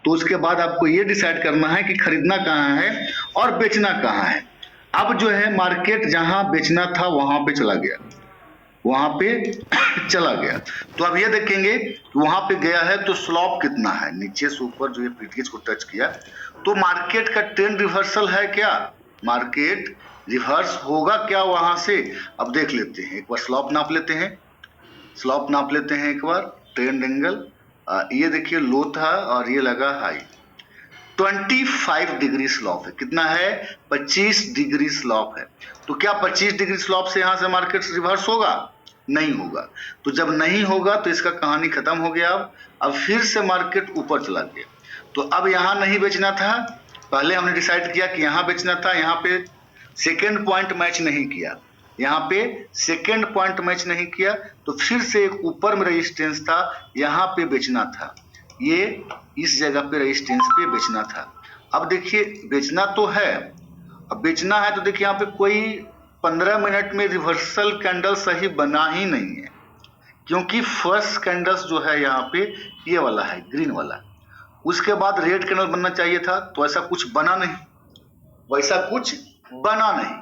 तो उसके बाद आपको ये डिसाइड करना है कि खरीदना कहाँ है और बेचना कहाँ है। अब जो है मार्केट जहां बेचना था वहां पे चला गया, वहां पे चला गया। तो अब ये देखेंगे कि वहां पे गया है तो स्लॉप कितना है, नीचे से ऊपर जो ये प्रीवियस को टच किया तो मार्केट का ट्रेंड रिवर्सल है क्या, मार्केट रिवर्स होगा क्या वहां से। अब देख लेते हैं, एक बार स्लॉप नाप लेते हैं, स्लॉप नाप लेते हैं एक बार, ट्रेंड एंगल ये देखिए लो था और ये लगा हाई, 25 डिग्री स्लॉप है। कितना है, 25 डिग्री स्लॉप है। तो क्या 25 डिग्री स्लॉप से यहां से मार्केट रिवर्स होगा, नहीं होगा। तो जब नहीं होगा तो इसका कहानी खत्म हो गया। अब फिर से मार्केट ऊपर चला गया। तो अब यहां नहीं बेचना था, पहले हमने डिसाइड किया कि यहां बेचना था, यहां पे सेकेंड पॉइंट मैच नहीं किया, यहाँ पे सेकेंड पॉइंट मैच नहीं किया, तो फिर से एक ऊपर में रेजिस्टेंस था, यहाँ पे बेचना था, ये इस जगह पे रेजिस्टेंस पे बेचना था। अब देखिए बेचना तो है, अब बेचना है तो देखिए यहाँ पे कोई 15 मिनट में रिवर्सल कैंडल सही बना ही नहीं है, क्योंकि फर्स्ट कैंडल्स जो है यहाँ पे ये वाला है ग्रीन वाला, उसके बाद रेड कैंडल बनना चाहिए था, तो ऐसा कुछ बना नहीं, वैसा कुछ बना नहीं।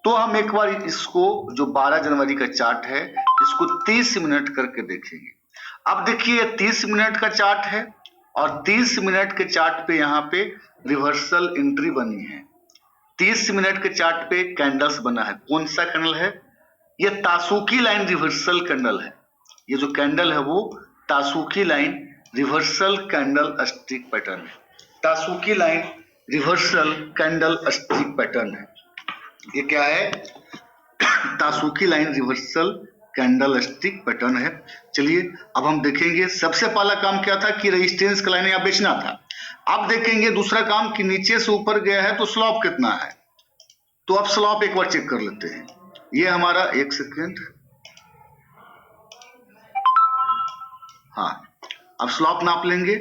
तो हम एक बार इसको जो 12 जनवरी का चार्ट है इसको 30 मिनट करके देखेंगे। अब देखिए 30 मिनट का चार्ट है और 30 मिनट के चार्ट पे यहाँ पे रिवर्सल एंट्री बनी है, 30 मिनट के चार्ट पे कैंडल्स बना है। कौन सा कैंडल है, ये तासुकी लाइन रिवर्सल कैंडल है, ये जो कैंडल है वो tasuki line reversal candle stick pattern है, tasuki line reversal candle stick pattern है। ये क्या है, tasuki line reversal candle stick pattern है। चलिए अब हम देखेंगे, सबसे पहला काम क्या था कि रेजिस्टेंस का लाइन यहाँ बेचना था। अब देखेंगे दूसरा काम कि नीचे से ऊपर गया है तो स्लॉप कितना है। तो अब स्लॉप एक बार चेक कर लेते हैं, ये हमारा एक सेकेंड, हाँ अब स्लॉप नाप लेंगे।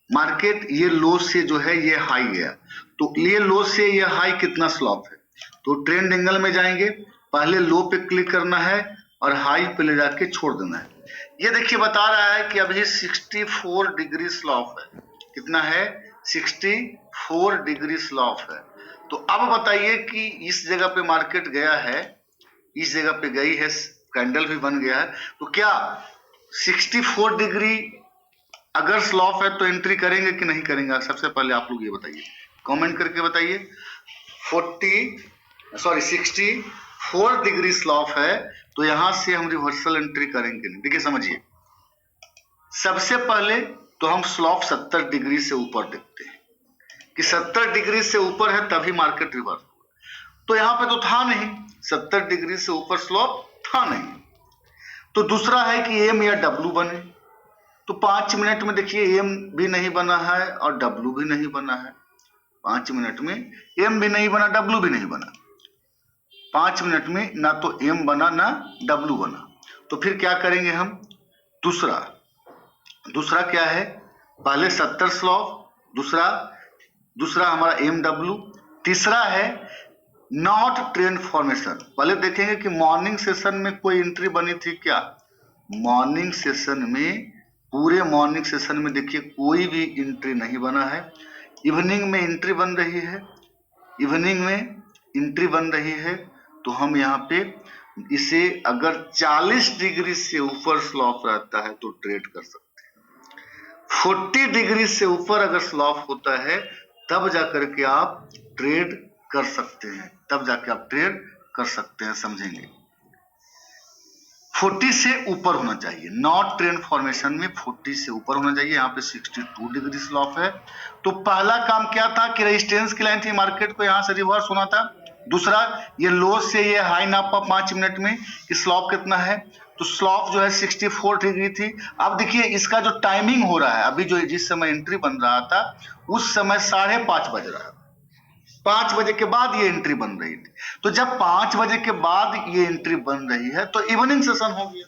मार्केट ये लो से जो है ये हाई गया, तो ये लो से ये हाई कितना स्लॉप है, तो ट्रेंड एंगल में जाएंगे, पहले लो पे क्लिक करना है और हाई पे ले जाके छोड़ देना है। ये देखिए बता रहा है कि अभी 64 डिग्री स्लॉप है, कितना है 64 डिग्री स्लॉप है। तो अब बताइए कि इस जगह पे मार्केट गया है, इस जगह पे गई है, कैंडल भी बन गया है, तो क्या 64 डिग्री अगर स्लॉप है तो एंट्री करेंगे कि नहीं करेंगे। सबसे पहले आप लोग ये बताइए, कमेंट करके बताइए। 64 डिग्री स्लॉप है तो यहां से हम रिवर्सल एंट्री करेंगे नहीं। देखिए समझिए, सबसे पहले तो हम स्लॉप 70 डिग्री से ऊपर देखते हैं कि 70 डिग्री से ऊपर है तभी मार्केट रिवर्स होगा, तो यहां पे तो था नहीं, 70 डिग्री से ऊपर स्लॉप था नहीं। तो दूसरा है कि एम या डब्ल्यू बने, तो 5 मिनट में देखिए एम भी नहीं बना है और डब्ल्यू भी नहीं बना है, 5 मिनट में एम भी नहीं बना डब्ल्यू भी नहीं बना, 5 मिनट में ना तो एम बना ना डब्ल्यू बना। तो फिर क्या करेंगे हम, दूसरा क्या है, पहले 70 स्लॉप, दूसरा हमारा एम डब्ल्यू, तीसरा है नॉट ट्रेंड फॉर्मेशन। पहले देखेंगे कि मॉर्निंग सेशन में कोई एंट्री बनी थी क्या, मॉर्निंग सेशन में, पूरे मॉर्निंग सेशन में देखिए कोई भी एंट्री नहीं बना है। इवनिंग में एंट्री बन रही है, इवनिंग में एंट्री बन रही है, तो हम यहाँ पे इसे अगर 40 डिग्री से ऊपर स्लॉप रहता है तो ट्रेड कर सकते हैं, 40 डिग्री से ऊपर अगर स्लॉप होता है तब जाकर के आप ट्रेड कर सकते हैं, तब जाके आप ट्रेड कर सकते हैं, समझेंगे। 40 से ऊपर होना चाहिए, नॉट ट्रेंड फॉर्मेशन में 40 से ऊपर होना चाहिए। यहाँ पे 62 डिग्री स्लॉप है। तो पहला काम क्या था कि रेजिस्टेंस की लाइन थी, मार्केट को यहाँ से रिवर्स होना था। दूसरा ये लो से ये हाई नापा 5 मिनट में कि स्लॉप कितना है, तो स्लॉप जो है 64 डिग्री थी। अब देखिए इसका जो टाइमिंग हो रहा है, अभी जो जिस समय एंट्री बन रहा था उस समय 5:30 बज रहा है, 5 बजे के बाद ये एंट्री बन रही थी। तो जब 5 बजे के बाद ये एंट्री बन रही है तो इवनिंग सेशन हो गया।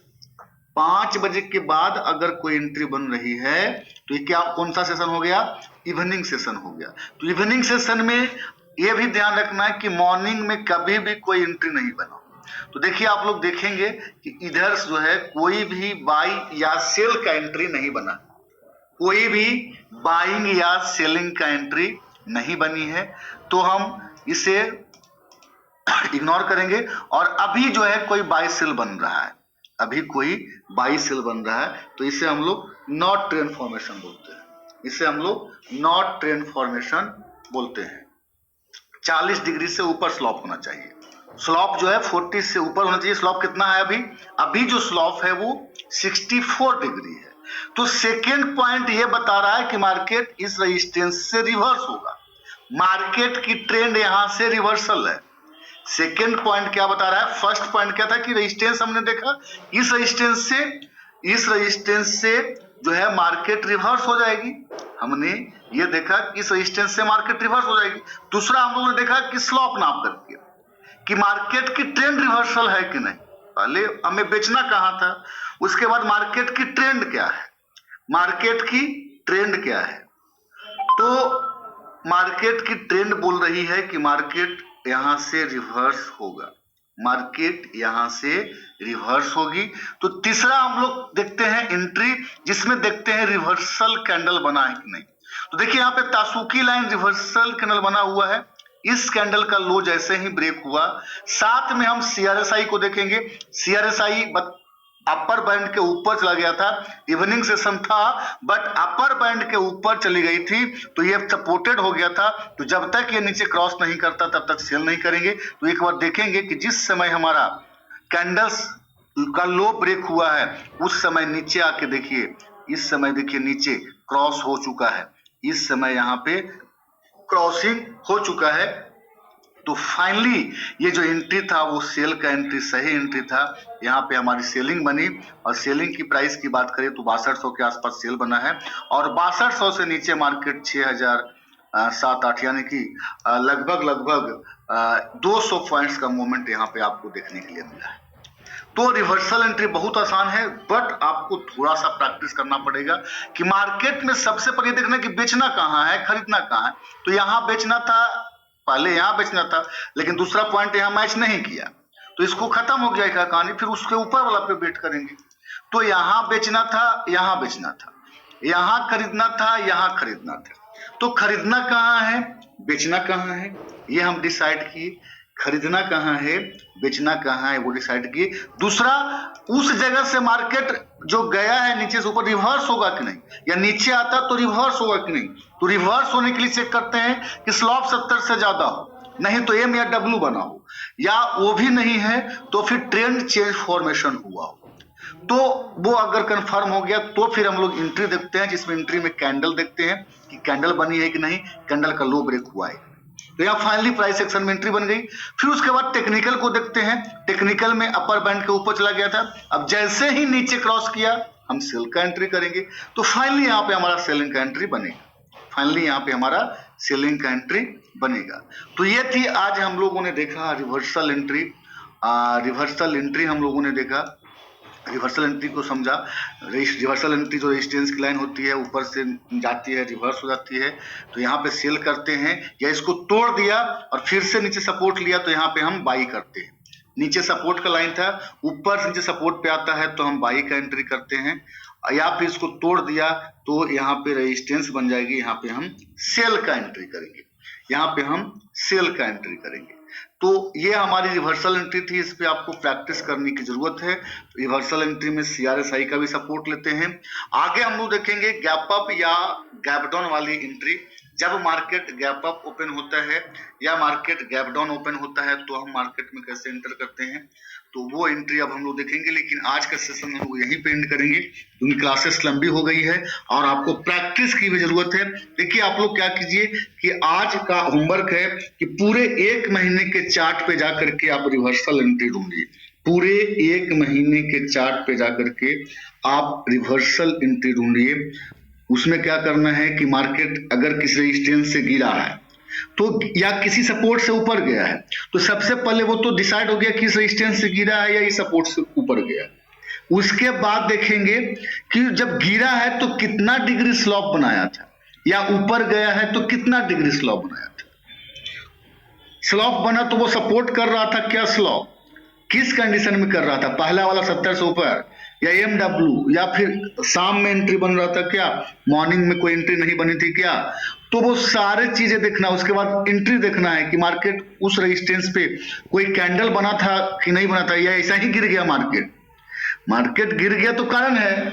5 बजे के बाद अगर कोई एंट्री बन रही है तो ये क्या, कौन सा सेशन हो गया, इवनिंग सेशन हो गया। तो इवनिंग सेशन में ये भी ध्यान रखना है कि मॉर्निंग में कभी भी कोई एंट्री नहीं बना। तो देखिए आप लोग देखेंगे कि इधर जो है कोई भी बाई या सेल का एंट्री नहीं बना, कोई भी बाइंग या सेलिंग का एंट्री नहीं बनी है, तो हम इसे इग्नोर करेंगे। और अभी जो है कोई बाई सेल बन रहा है, अभी कोई बाई सेल बन रहा है, तो इसे हम लोग नॉट ट्रेंड फॉर्मेशन बोलते हैं, इसे हम लोग नॉट ट्रेंड फॉर्मेशन बोलते हैं। 40 डिग्री से ऊपर स्लॉप होना चाहिए, स्लॉप जो है 40 से ऊपर होना चाहिए। स्लॉप कितना है अभी जो स्लॉप है वो 64 डिग्री है। तो सेकेंड पॉइंट ये बता रहा है कि मार्केट इस रेजिस्टेंस से रिवर्स होगा, मार्केट की ट्रेंड यहां से रिवर्सल है। सेकेंड पॉइंट क्या बता रहा है? फर्स्ट पॉइंट क्या था कि रेजिस्टेंस हमने देखा, इस रेजिस्टेंस से जो है मार्केट रिवर्स हो जाएगी, हमने ये देखा कि इस रेजिस्टेंस से मार्केट रिवर्स हो जाएगी। दूसरा हम लोगों ने देखा कि स्लॉप नाप करके कि मार्केट की ट्रेंड रिवर्सल है कि नहीं, पहले हमें बेचना कहां था, उसके बाद मार्केट की ट्रेंड क्या है, मार्केट की ट्रेंड क्या है। तो मार्केट की ट्रेंड बोल रही है कि मार्केट यहां से रिवर्स होगा, मार्केट यहां से रिवर्स होगी। तो तीसरा हम लोग देखते हैं एंट्री, जिसमें देखते हैं रिवर्सल कैंडल बना है कि नहीं। तो देखिए यहाँ पे तासुकी लाइन रिवर्सल कैंडल बना हुआ है, इस कैंडल का लो जैसे ही ब्रेक हुआ, साथ में हम सीआरएसआई को देखेंगे। सीआरएसआई अपर बैंड के ऊपर चला गया था, इवनिंग सेशन था बट अपर बैंड के ऊपर चली गई थी, तो ये सपोर्टेड हो गया था। तो जब तक ये नीचे क्रॉस नहीं करता तब तक सेल नहीं करेंगे। तो एक बार देखेंगे कि जिस समय हमारा कैंडल्स का लो ब्रेक हुआ है उस समय नीचे आके देखिए, इस समय देखिए नीचे क्रॉस हो चुका है, इस समय यहाँ पे क्रॉसिंग हो चुका है। तो फाइनली ये जो एंट्री था वो सेल का एंट्री, सही एंट्री था। यहाँ पे हमारी सेलिंग बनी, और सेलिंग की प्राइस की बात करें तो 6200 के आसपास सेल बना है, और 6200 से नीचे मार्केट 6007-8 यानी कि लगभग 200 पॉइंट्स का मूवमेंट यहाँ पे आपको देखने के लिए मिला है। तो रिवर्सल एंट्री बहुत आसान है, बट आपको थोड़ा सा प्रैक्टिस करना पड़ेगा कि मार्केट में सबसे पहले देखना कि बेचना कहाँ है, खरीदना कहाँ है। तो यहाँ बेचना था, पहले यहाँ बेचना था, लेकिन दूसरा पॉइंट यहाँ मैच नहीं किया, तो इसको खत्म हो गया कहानी, फिर उसके ऊपर वाला पे वेट करेंगे। तो यहाँ बेचना था, यहाँ बेचना था, यहाँ खरीदना था, यहाँ खरीदना था। तो खरीदना कहाँ है, बेचना कहाँ है, ये हम डिसाइड किए। खरीदना कहाँ है, बेचना कहाँ है, वो डिसाइड किए। दूसरा, उस जगह से मार्केट जो गया है नीचे से ऊपर रिवर्स होगा कि नहीं, या नीचे आता तो रिवर्स होगा कि नहीं। तो रिवर्स होने के लिए चेक करते हैं कि स्लॉप 70 से ज्यादा हो, नहीं तो एम या डब्ल्यू बना हो, या वो भी नहीं है तो फिर ट्रेंड चेंज फॉर्मेशन हुआ हो। तो वो अगर कंफर्म हो गया तो फिर हम लोग एंट्री देखते हैं, जिसमें एंट्री में कैंडल देखते हैं कि कैंडल बनी है कि नहीं, कैंडल का लो ब्रेक हुआ है। तो यहाँ फाइनली प्राइस एक्शन में एंट्री बन गई। फिर उसके बाद टेक्निकल को देखते हैं, टेक्निकल में अपर बैंड के ऊपर चला गया था, अब जैसे ही नीचे क्रॉस किया हम सेल का एंट्री करेंगे। तो फाइनली यहाँ पे हमारा सेलिंग का एंट्री बनेगा, फाइनली यहाँ पे हमारा सेलिंग का एंट्री बनेगा। तो ये थी आज हम लोगों ने देखा रिवर्सल एंट्री। रिवर्सल एंट्री हम लोगों ने देखा, रिवर्सल एंट्री को समझा। रिवर्सल एंट्री जो रेजिस्टेंस की लाइन होती है ऊपर से जाती है, रिवर्स हो जाती है, तो यहाँ पे सेल करते हैं, या इसको तोड़ दिया और फिर से नीचे सपोर्ट लिया तो यहाँ पे हम बाई करते हैं। नीचे सपोर्ट का लाइन था, ऊपर से नीचे सपोर्ट पे आता है तो हम बाई का एंट्री करते हैं, या फिर इसको तोड़ दिया तो यहाँ पे रेजिस्टेंस बन जाएगी, यहाँ पे हम सेल का एंट्री करेंगे, यहाँ पे हम सेल का एंट्री करेंगे। तो ये हमारी रिवर्सल एंट्री थी, इस पे आपको प्रैक्टिस करने की जरूरत है। रिवर्सल एंट्री में सीआरएसआई का भी सपोर्ट लेते हैं। आगे हम लोग देखेंगे गैप अप या गैप डाउन वाली एंट्री। जब मार्केट गैप अप ओपन होता है या मार्केट गैप डाउन ओपन होता है तो हम मार्केट में कैसे एंटर करते हैं, तो वो एंट्री अब हम लोग देखेंगे। लेकिन आज का सेशन हम लोग यहीं पे एंड करेंगे क्योंकि क्लासेस लंबी हो गई है और आपको प्रैक्टिस की भी जरूरत है। देखिए आप लोग क्या कीजिए कि आज का होमवर्क है कि पूरे 1 महीने के चार्ट पे जाकर के आप रिवर्सल एंट्री ढूंढिए। पूरे 1 महीने के चार्ट पे जाकर के आप रिवर्सल एंट्री ढूंढिए। उसमें क्या करना है कि मार्केट अगर किसी रेजिस्टेंस से गिरा है तो या किसी सपोर्ट से ऊपर गया है तो सबसे पहले वो तो डिसाइड हो गया कि इस रेजिस्टेंस से गिरा है या इस सपोर्ट से ऊपर गया। उसके बाद देखेंगे कि जब गिरा है तो कितना डिग्री स्लॉप बनाया था, या ऊपर गया है तो कितना डिग्री स्लॉप बनाया था। स्लॉप बना तो वो सपोर्ट कर रहा था क्या, स्लॉप किस कंडीशन में कर रहा था, पहला वाला 70 से ऊपर या MW, या फिर शाम में एंट्री बन रहा था क्या, मॉर्निंग में कोई एंट्री नहीं बनी थी क्या, तो वो सारे चीजें देखना। उसके बाद एंट्री देखना है कि मार्केट उस रेजिस्टेंस पे कोई कैंडल बना था कि नहीं बना था, या ऐसा ही गिर गया मार्केट। मार्केट गिर गया तो कारण है,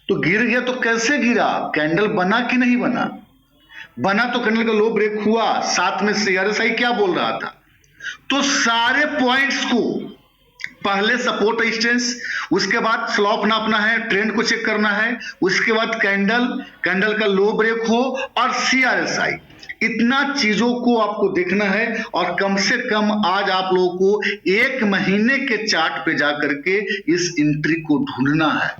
तो गिर गया तो कैसे गिरा, कैंडल बना कि नहीं बना, बना तो कैंडल का लो ब्रेक हुआ, साथ में CRSI क्या बोल रहा था। तो सारे पॉइंट्स को पहले सपोर्ट रेजिस्टेंस, उसके बाद स्लॉप नापना है, ट्रेंड को चेक करना है, उसके बाद कैंडल का लो ब्रेक हो और CRSI, इतना चीजों को आपको देखना है। और कम से कम आज आप लोगों को 1 महीने के चार्ट पे जाकर के इस एंट्री को ढूंढना है।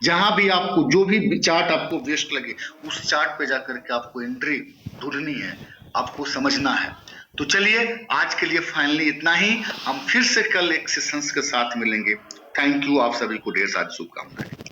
जहां भी आपको जो भी चार्ट आपको बेस्ट लगे उस चार्ट पे जाकर के आपको एंट्री ढूंढनी है, आपको समझना है। तो चलिए आज के लिए फाइनली इतना ही, हम फिर से कल एक सेशंस के साथ मिलेंगे। थैंक यू, आप सभी को ढेर सारी शुभकामनाएं।